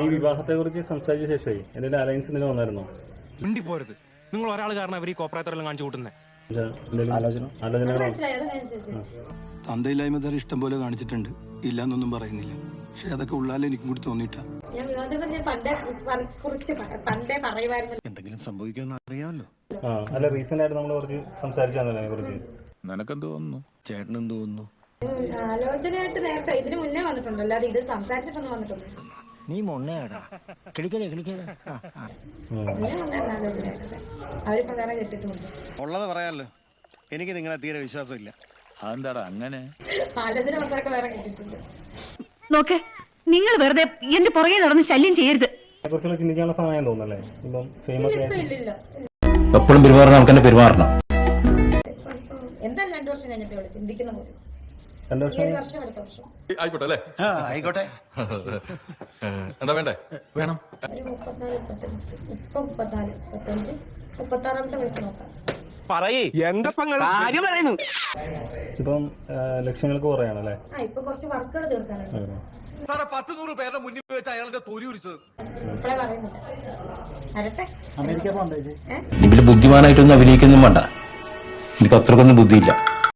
ഈ വിവാഹത്തെ കുറിച്ച് സംസാരിച്ച ശേഷമേ എന്തെങ്കിലും അലയൻസ് എന്തെങ്കിലും വന്നായിരുന്നോ? പോരുത്, നിങ്ങൾ ഒരാൾ കാരണം അവർ ഈ കോപ്പറേറ്ററെല്ലാം കാണിച്ചു കൂട്ടുന്നത്. തന്തയില്ലായ്മ തരം ഇഷ്ടം പോലെ കാണിച്ചിട്ടുണ്ട്, ഇല്ലാന്നൊന്നും പറയുന്നില്ല. പക്ഷെ അതൊക്കെ ഉള്ളാലെ എനിക്കും കൂടി തോന്നിയിട്ടാ. എന്തെങ്കിലും സംഭവിക്കുമെന്ന് അറിയാമല്ലോ. അല്ല, റീസെന്റ് ആയിട്ട് നമ്മൾ കുറച്ച് സംസാരിച്ചാന്നല്ലോ അതിനെ കുറിച്ച്. നിനക്കെന്ത് തോന്നുന്നു? ചേട്ടനെന്ത് തോന്നുന്നു? ആലോചനയായിട്ട് നേരത്തെ ഇതിന് മുന്നേ വന്നിട്ടുണ്ട്, അല്ലാതെ ഇത് സംസാരിച്ചിട്ടൊന്നും വന്നിട്ടുണ്ട്. നീ മൊണ്ണയാടാ കിളിക്കലേ അവരിപ്പോ വേറെ കെട്ടിട്ടുണ്ട്. ഉള്ളത് പറയാമല്ലോ, എനിക്ക് നിങ്ങളെ തീരെ വിശ്വാസമില്ല. അതെന്താടാ അങ്ങനെ? ആലോചന വന്നവരൊക്കെ വേറെ കെട്ടിട്ടുണ്ട്. നോക്കേ, നിങ്ങൾ വെറുതെ എന്റെ പുറകെ നടന്ന് ശല്യം ചെയ്യരുത്. അതിനെക്കുറിച്ചുള്ള ചിന്തിക്കാനുള്ള സമയം തോന്നല്ലേ? ഇപ്പം എപ്പോഴും പെരുമാറുന്ന ആൾക്കാരെ പെരുമാറണം. എന്തായാലും 2 വർഷം കഴിഞ്ഞിട്ടേ ഉള്ളൂ ചിന്തിക്കുന്ന പോലും. 2 വർഷം അടുത്ത വർഷം ആയിക്കോട്ടെ അല്ലേ? ആയിക്കോട്ടെ. എന്താ വേണ്ടേ? വേണം ഒരു 34, 35, 36 വയസ്സ് നോക്കാം. ഇപ്പം ലക്ഷ്യങ്ങൾക്ക് കുറയാണല്ലേ? ഇപ്പൊ കുറച്ച് വർക്കുകൾ തീർക്കാനുണ്ട്. സാറേ 10-100 പേരുടെ മുന്നിൽ വെച്ച് അയാളുടെ തൊലി ഉരിച്ചത് ഇപ്പഴേ പറയുന്നില്ല. വരട്ടെ. ഇതിൽ ബുദ്ധിമാനായിട്ടൊന്നും അഭിനയിക്കൊന്നും വേണ്ട. എനിക്ക് അത്രക്കൊന്നും ബുദ്ധിയില്ല.